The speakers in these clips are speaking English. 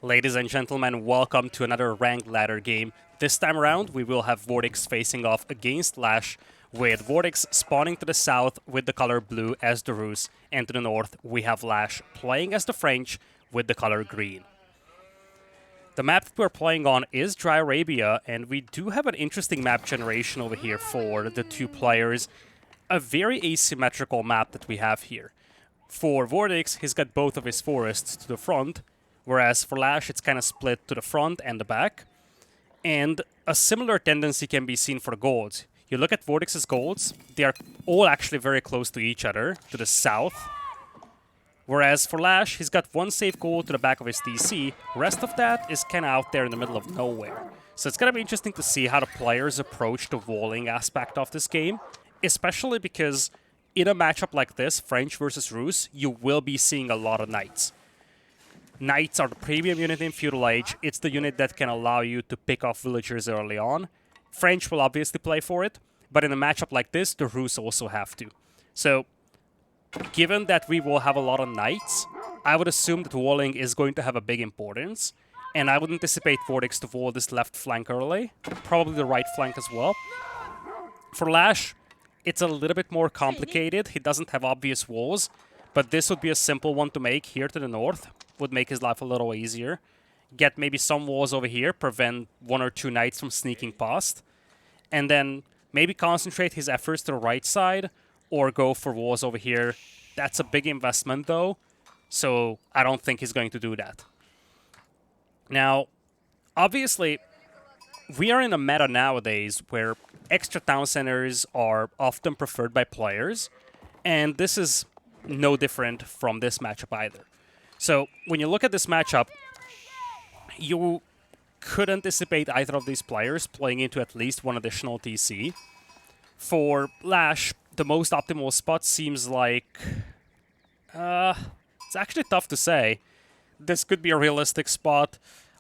Ladies and gentlemen, welcome to another ranked ladder game. This time around, we will have VortiX facing off against LasH, with VortiX spawning to the south with the color blue as the Rus, and to the north, we have LasH playing as the French with the color green. The map that we're playing on is Dry Arabia, and we do have an interesting map generation over here for the two players. A very asymmetrical map that we have here. For VortiX, he's got both of his forests to the front, whereas for LasH, it's kind of split to the front and the back. And a similar tendency can be seen for the golds. You look at VortiX's golds, they are all actually very close to each other, to the south. Whereas for LasH, he's got one safe gold to the back of his TC, rest of that is kind of out there in the middle of nowhere. So it's going to be interesting to see how the players approach the walling aspect of this game, especially because in a matchup like this, French versus Rus, you will be seeing a lot of knights. Knights are the premium unit in Feudal Age. It's the unit that can allow you to pick off villagers early on. French will obviously play for it, but in a matchup like this, the Rus also have to. So, given that we will have a lot of knights, I would assume that walling is going to have a big importance, and I would anticipate VortiX to wall this left flank early, probably the right flank as well. For LasH, it's a little bit more complicated. He doesn't have obvious walls, but this would be a simple one to make here to the north. Would make his life a little easier. Get maybe some walls over here, prevent one or two knights from sneaking past, and then maybe concentrate his efforts to the right side, or go for walls over here. That's a big investment though, so I don't think he's going to do that. Now, obviously, we are in a meta nowadays where extra town centers are often preferred by players, and this is no different from this matchup either. So, when you look at this matchup, you could anticipate either of these players playing into at least one additional TC. For LasH, the most optimal spot seems like... it's actually tough to say. This could be a realistic spot.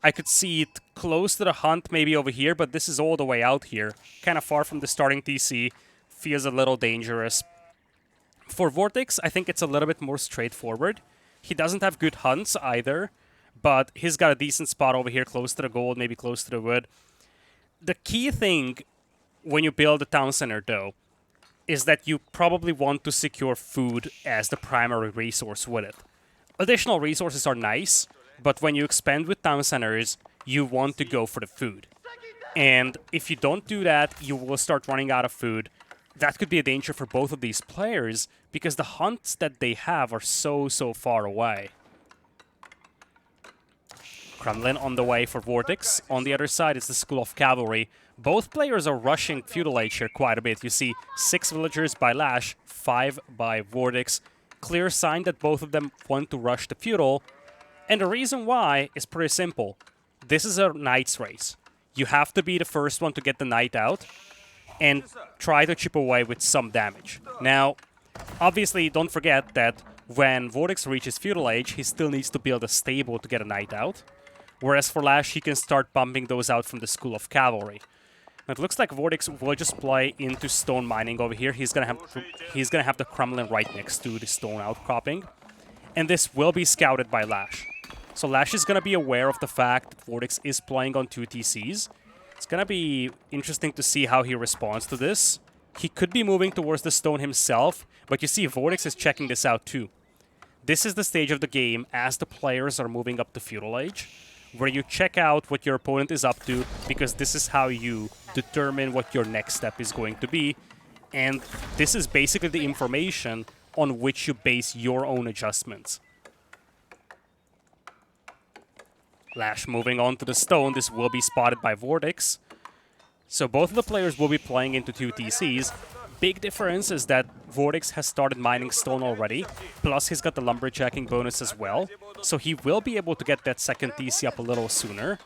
I could see it close to the hunt, maybe over here, but this is all the way out here. Kind of far from the starting TC. Feels a little dangerous. For VortiX, I think it's a little bit more straightforward. He doesn't have good hunts either, but he's got a decent spot over here close to the gold, maybe close to the wood. The key thing when you build a town center, though, is that you probably want to secure food as the primary resource with it. Additional resources are nice, but when you expand with town centers, you want to go for the food. And if you don't do that, you will start running out of food. That could be a danger for both of these players, because the hunts that they have are so far away. Kremlin on the way for VortiX. On the other side is the School of Cavalry. Both players are rushing Feudal Age here quite a bit. You see 6 villagers by LasH, 5 by VortiX. Clear sign that both of them want to rush the Feudal. And the reason why is pretty simple. This is a Knight's race. You have to be the first one to get the Knight out and try to chip away with some damage. Now, obviously, don't forget that when VortiX reaches Feudal Age, he still needs to build a stable to get a Knight out. Whereas for LasH, he can start bumping those out from the School of Cavalry. Now, it looks like VortiX will just play into stone mining over here. He's gonna have the Kremlin right next to the stone outcropping. And this will be scouted by LasH. So LasH is gonna be aware of the fact that VortiX is playing on 2 TCs. It's gonna be interesting to see how he responds to this. He could be moving towards the stone himself, but you see VortiX is checking this out too. This is the stage of the game as the players are moving up to Feudal Age, where you check out what your opponent is up to, because this is how you determine what your next step is going to be. And this is basically the information on which you base your own adjustments. LasH moving on to the stone. This will be spotted by VortiX. So both of the players will be playing into 2 TCs. Big difference is that VortiX has started mining stone already, plus he's got the lumberjacking bonus as well, so he will be able to get that second TC up a little sooner.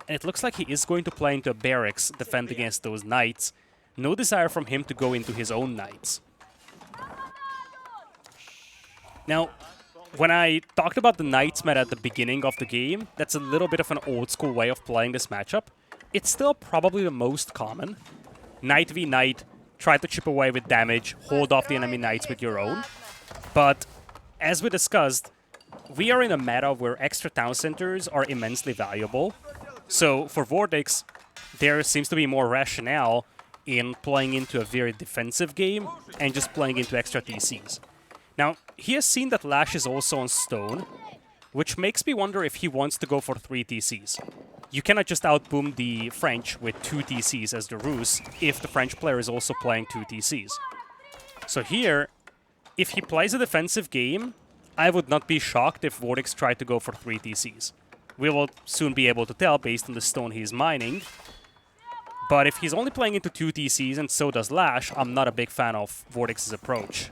And it looks like he is going to play into a barracks, defend against those knights. No desire from him to go into his own knights. Now, when I talked about the knights meta at the beginning of the game, that's a little bit of an old school way of playing this matchup. It's still probably the most common. Knight v knight, try to chip away with damage, hold off the enemy knights with your own. But, as we discussed, we are in a meta where extra town centers are immensely valuable. So for Vortex, there seems to be more rationale in playing into a very defensive game and just playing into extra TCs. Now, he has seen that LasH is also on stone, which makes me wonder if he wants to go for 3 TCs. You cannot just outboom the French with 2 TCs as the ruse if the French player is also playing 2 TCs. So here, if he plays a defensive game, I would not be shocked if VortiX tried to go for 3 TCs. We will soon be able to tell based on the stone he's mining. But if he's only playing into 2 TCs and so does LasH, I'm not a big fan of VortiX's approach.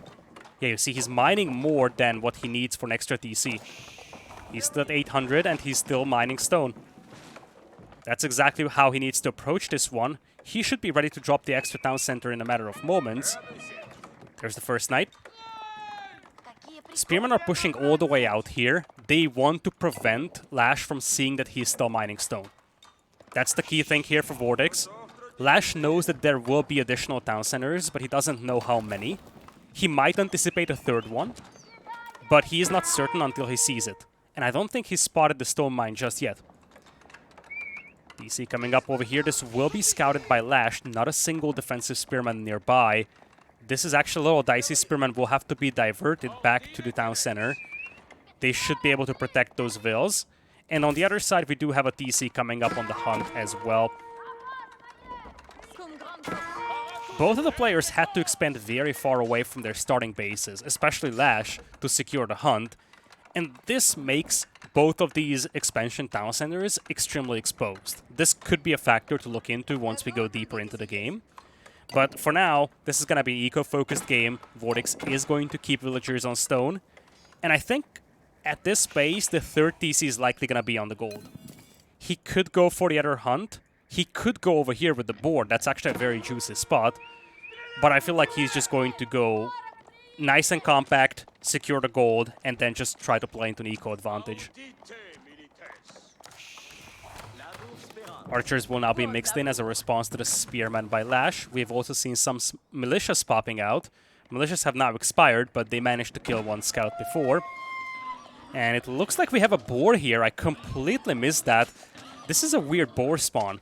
Yeah, you see he's mining more than what he needs for an extra TC. He's still at 800 and he's still mining stone. That's exactly how he needs to approach this one. He should be ready to drop the extra town center in a matter of moments. There's the first knight. Spearmen are pushing all the way out here. They want to prevent LasH from seeing that he's still mining stone. That's the key thing here for VortiX. LasH knows that there will be additional town centers, but he doesn't know how many. He might anticipate a third one, but he is not certain until he sees it. And I don't think he's spotted the stone mine just yet. DC coming up over here. This will be scouted by LasH. Not a single defensive spearman nearby. This is actually a little dicey. Spearmen will have to be diverted back to the town center. They should be able to protect those vills. And on the other side, we do have a TC coming up on the hunt as well. Both of the players had to expand very far away from their starting bases, especially LasH, to secure the hunt. And this makes both of these expansion town centers extremely exposed. This could be a factor to look into once we go deeper into the game. But for now, this is going to be an eco-focused game. VortiX is going to keep villagers on stone. And I think at this space, the third TC is likely going to be on the gold. He could go for the other hunt. He could go over here with the board. That's actually a very juicy spot. But I feel like he's just going to go nice and compact, secure the gold, and then just try to play into an eco advantage. Archers will now be mixed in as a response to the spearman by LasH. We've also seen some militias popping out. Militias have now expired, but they managed to kill one scout before. And it looks like we have a boar here. I completely missed that. This is a weird boar spawn.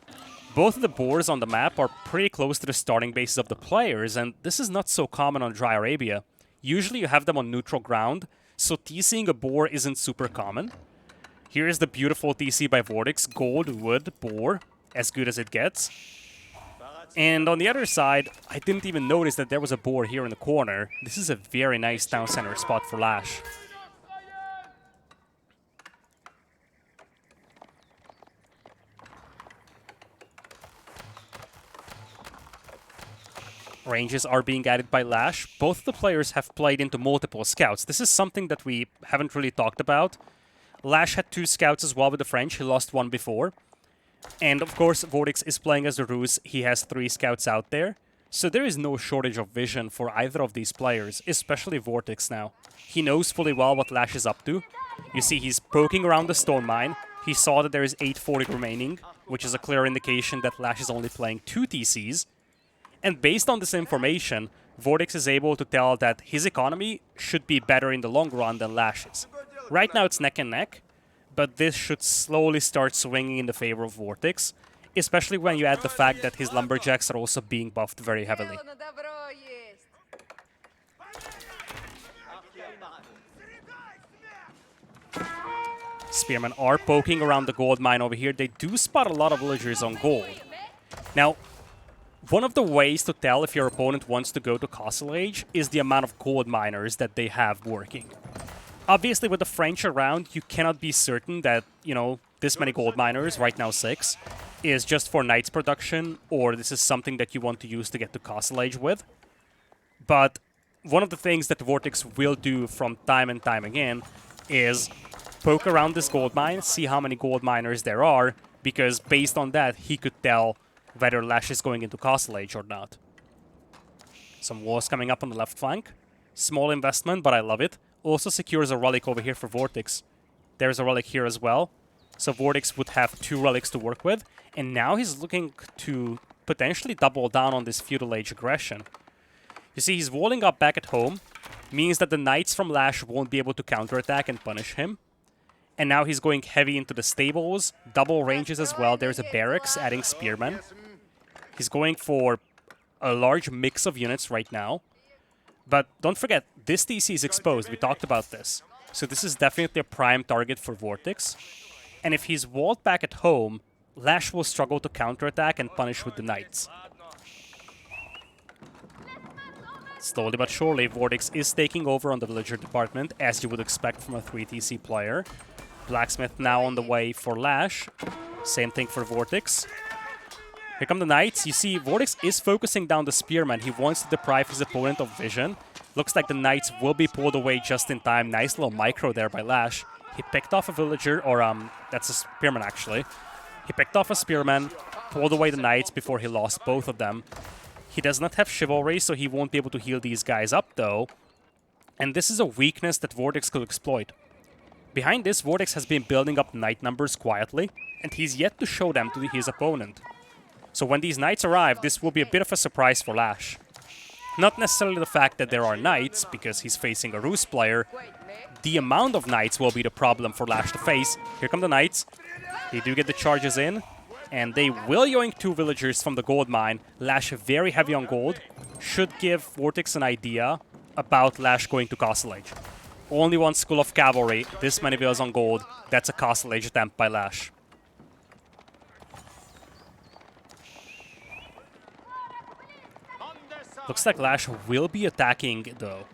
Both of the boars on the map are pretty close to the starting bases of the players, and this is not so common on Dry Arabia. Usually you have them on neutral ground, so TCing a boar isn't super common. Here is the beautiful TC by VortiX, gold, wood, boar, as good as it gets. And on the other side, I didn't even notice that there was a boar here in the corner. This is a very nice town center spot for LasH. Ranges are being added by LasH. Both of the players have played into multiple scouts. This is something that we haven't really talked about. LasH had 2 scouts as well with the French. He lost one before. And of course, VortiX is playing as the ruse. He has 3 scouts out there. So there is no shortage of vision for either of these players, especially VortiX now. He knows fully well what LasH is up to. You see, he's poking around the stone mine. He saw that there is 840 remaining, which is a clear indication that LasH is only playing 2 TCs. And based on this information, VortiX is able to tell that his economy should be better in the long run than LasH's. Right now it's neck and neck, but this should slowly start swinging in the favor of VortiX, especially when you add the fact that his lumberjacks are also being buffed very heavily. Spearmen are poking around the gold mine over here. They do spot a lot of villagers on gold. Now, one of the ways to tell if your opponent wants to go to Castle Age is the amount of gold miners that they have working. Obviously, with the French around, you cannot be certain that, you know, this many gold miners, right now 6, is just for Knights production, or this is something that you want to use to get to Castle Age with. But one of the things that VortiX will do from time and time again is poke around this gold mine, see how many gold miners there are, because based on that, he could tell whether LasH is going into Castle Age or not. Some walls coming up on the left flank. Small investment, but I love it. Also secures a relic over here for VortiX. There's a relic here as well. So VortiX would have 2 relics to work with. And now he's looking to potentially double down on this feudal age aggression. You see, he's walling up back at home. Means that the knights from LasH won't be able to counterattack and punish him. And now he's going heavy into the stables, double ranges as well. There's a barracks adding spearmen. He's going for a large mix of units right now. But don't forget, this TC is exposed. We talked about this. So this is definitely a prime target for VortiX. And if he's walled back at home, LasH will struggle to counterattack and punish with the knights. Slowly but surely, VortiX is taking over on the villager department, as you would expect from a 3TC player. Blacksmith now on the way for LasH. Same thing for VortiX. Here come the knights. You see, VortiX is focusing down the spearman. He wants to deprive his opponent of vision. Looks like the knights will be pulled away just in time. Nice little micro there by LasH. He picked off a villager, or that's a spearman actually. He picked off a spearman, pulled away the knights before he lost both of them. He does not have chivalry, so he won't be able to heal these guys up though. And this is a weakness that VortiX could exploit. Behind this, VortiX has been building up knight numbers quietly, and he's yet to show them to his opponent. So when these knights arrive, this will be a bit of a surprise for LasH. Not necessarily the fact that there are knights, because he's facing a Rus player. The amount of knights will be the problem for LasH to face. Here come the knights. They do get the charges in, and they will yoink 2 villagers from the gold mine. LasH very heavy on gold. Should give VortiX an idea about LasH going to Castle Age. Only 1 school of cavalry, this many villas on gold. That's a Castle Age attempt by LasH. Looks like LasH will be attacking though.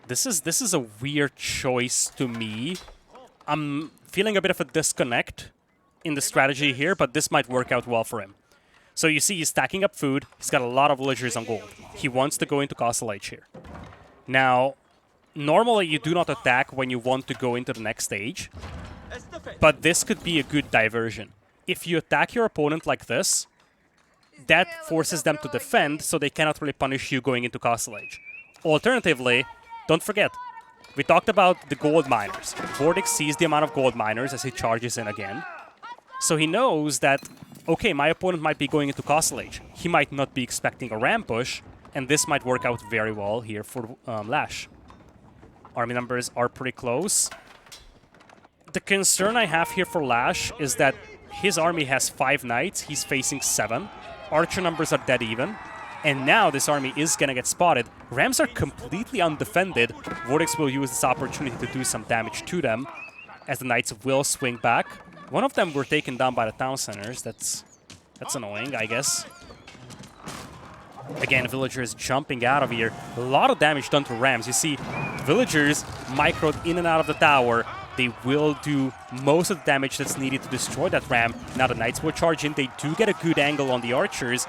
This is a weird choice to me. I'm feeling a bit of a disconnect in the strategy here, but this might work out well for him. So you see he's stacking up food. He's got a lot of villagers on gold. He wants to go into Castle Age here. Now, normally you do not attack when you want to go into the next stage, but this could be a good diversion. If you attack your opponent like this, that forces them to defend, so they cannot really punish you going into Castle Age. Alternatively, don't forget, we talked about the gold miners. VortiX sees the amount of gold miners as he charges in again. So he knows that, okay, my opponent might be going into Castle Age. He might not be expecting a ram push, and this might work out very well here for LasH. Army numbers are pretty close. The concern I have here for LasH is that his army has 5 knights, he's facing 7. Archer numbers are dead even. And now this army is gonna get spotted. Rams are completely undefended. VortiX will use this opportunity to do some damage to them, as the knights will swing back. One of them were taken down by the town centers. That's annoying, I guess. Again, villagers jumping out of here. A lot of damage done to Rams. You see, villagers microed in and out of the tower. They will do most of the damage that's needed to destroy that ram. Now the knights will charge in. They do get a good angle on the archers.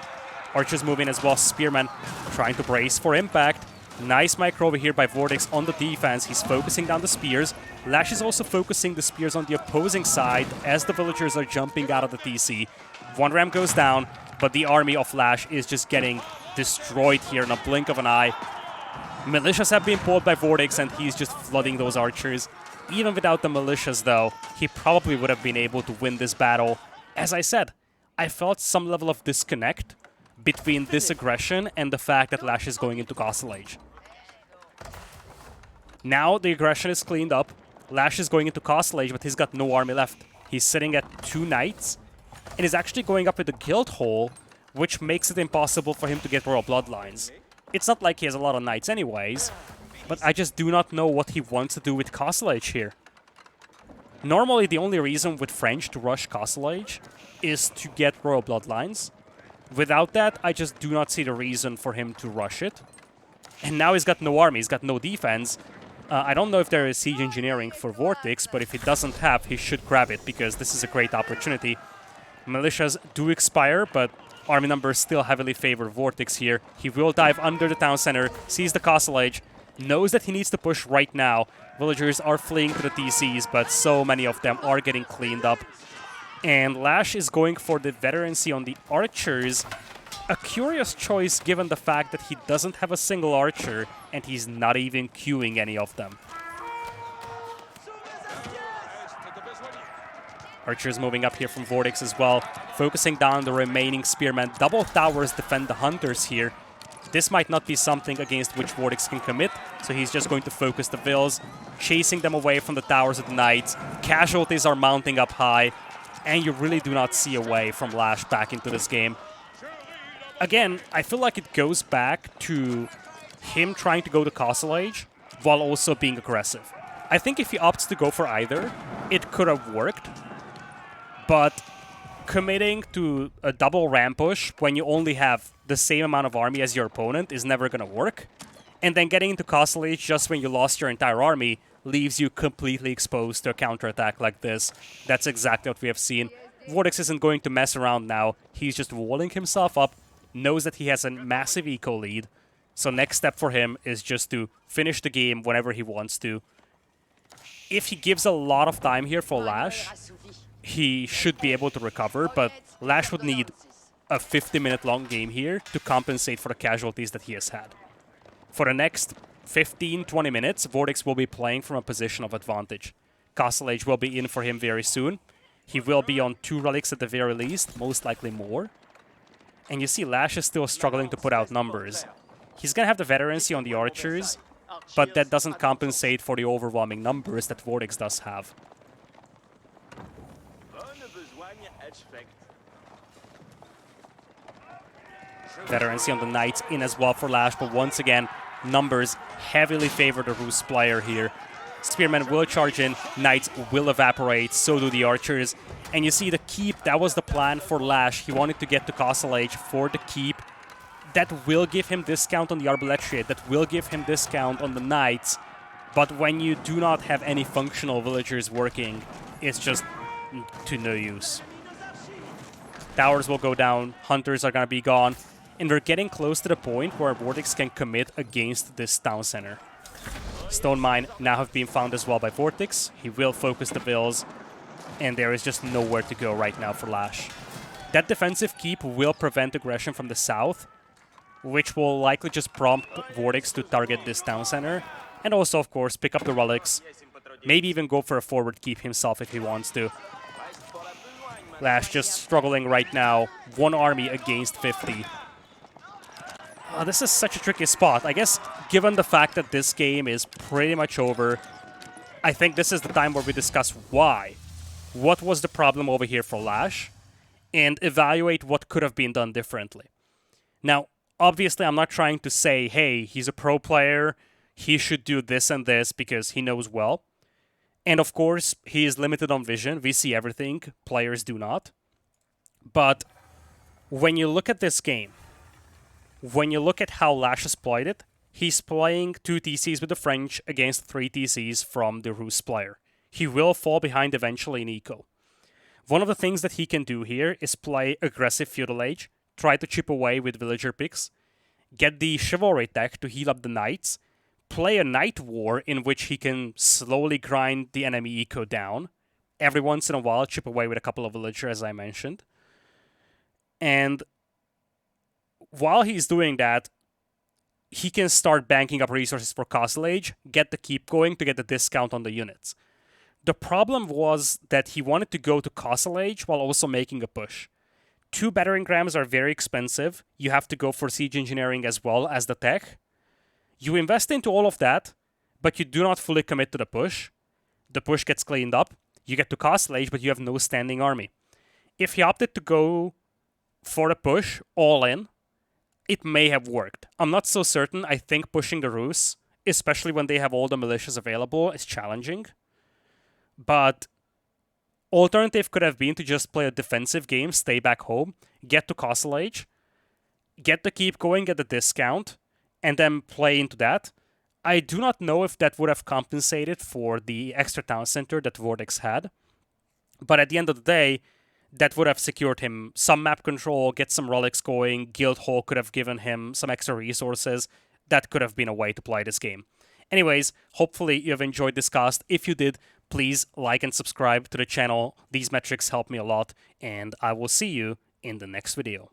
Archers move in as well. Spearman trying to brace for impact. Nice micro over here by VortiX on the defense. He's focusing down the spears. LasH is also focusing the spears on the opposing side as the villagers are jumping out of the TC. 1 ram goes down, but the army of LasH is just getting destroyed here in a blink of an eye. Militias have been pulled by VortiX, and he's just flooding those archers. Even without the militias, though, he probably would have been able to win this battle. As I said, I felt some level of disconnect between this aggression and the fact that LasH is going into Castle Age. Now the aggression is cleaned up. LasH is going into Castle Age, but he's got no army left. He's sitting at 2 knights, and is actually going up with the guild hole, which makes it impossible for him to get royal bloodlines. It's not like he has a lot of knights anyways, but I just do not know what he wants to do with Castle Age here. Normally, the only reason with French to rush Castle Age is to get royal bloodlines. Without that, I just do not see the reason for him to rush it. And now he's got no army, he's got no defense. I don't know if there is siege engineering for VortiX, but if he doesn't have, he should grab it, because this is a great opportunity. Militias do expire, but army numbers still heavily favor VortiX here. He will dive under the town center, sees the Castle Age, knows that he needs to push right now. Villagers are fleeing to the TCs, but so many of them are getting cleaned up. And LasH is going for the veterancy on the archers. A curious choice given the fact that he doesn't have a single archer and he's not even queuing any of them. Archers moving up here from VortiX as well, focusing down the remaining spearmen. Double towers defend the hunters here. This might not be something against which VortiX can commit, so he's just going to focus the vills, chasing them away from the towers of the knights. Casualties are mounting up high, and you really do not see a way from LasH back into this game. Again, I feel like it goes back to him trying to go to Castle Age while also being aggressive. I think if he opts to go for either, it could have worked, but committing to a double ram push when you only have the same amount of army as your opponent is never going to work. And then getting into Castle Age just when you lost your entire army leaves you completely exposed to a counterattack like this. That's exactly what we have seen. VortiX isn't going to mess around now. He's just walling himself up, knows that he has a massive eco lead. So next step for him is just to finish the game whenever he wants to. If he gives a lot of time here for LasH, he should be able to recover, but LasH would need a 50-minute long game here to compensate for the casualties that he has had. For the next 15-20 minutes, VortiX will be playing from a position of advantage. Castle Age will be in for him very soon. He will be on 2 relics at the very least, most likely more. And you see LasH is still struggling to put out numbers. He's going to have the veterancy on the archers, but that doesn't compensate for the overwhelming numbers that VortiX does have. Veterancy on the Knights in as well for LasH, but once again, numbers heavily favor the Rus player here. Spearmen will charge in, Knights will evaporate, so do the archers. And you see the keep, that was the plan for LasH. He wanted to get to Castle Age for the keep. That will give him discount on the Arbaletiate, that will give him discount on the Knights. But when you do not have any functional villagers working, it's just to no use. Towers will go down, Hunters are going to be gone. And we're getting close to the point where VortiX can commit against this town center. Stone Mine now have been found as well by VortiX. He will focus the vills, and there is just nowhere to go right now for LasH. That defensive keep will prevent aggression from the south, which will likely just prompt VortiX to target this town center, and also, of course, pick up the relics, maybe even go for a forward keep himself if he wants to. LasH just struggling right now, 1 army against 50. This is such a tricky spot. I guess, given the fact that this game is pretty much over, I think this is the time where we discuss why. What was the problem over here for LasH, and evaluate what could have been done differently. Now, obviously, I'm not trying to say, hey, he's a pro player, he should do this and this because he knows well. And of course, he is limited on vision. We see everything, players do not. But when you look at this game, when you look at how LasH has played it, he's playing 2 TCs with the French against 3 TCs from the Rus player. He will fall behind eventually in eco. One of the things that he can do here is play aggressive feudal age, try to chip away with villager picks, get the chivalry tech to heal up the knights, play a knight war in which he can slowly grind the enemy eco down, every once in a while chip away with a couple of villagers, as I mentioned. And while he's doing that, he can start banking up resources for Castle Age, get the keep going to get the discount on the units. The problem was that he wanted to go to Castle Age while also making a push. 2 battering rams are very expensive. You have to go for siege engineering as well as the tech. You invest into all of that, but you do not fully commit to the push. The push gets cleaned up. You get to Castle Age, but you have no standing army. If he opted to go for the push, all in, it may have worked. I'm not so certain. I think pushing the Rus, especially when they have all the militias available, is challenging. But alternative could have been to just play a defensive game, stay back home, get to Castle Age, get the keep going, get the discount, and then play into that. I do not know if that would have compensated for the extra town center that VortiX had. But at the end of the day, that would have secured him some map control, get some relics going, Guildhall could have given him some extra resources. That could have been a way to play this game. Anyways, hopefully you have enjoyed this cast. If you did, please like and subscribe to the channel. These metrics help me a lot, and I will see you in the next video.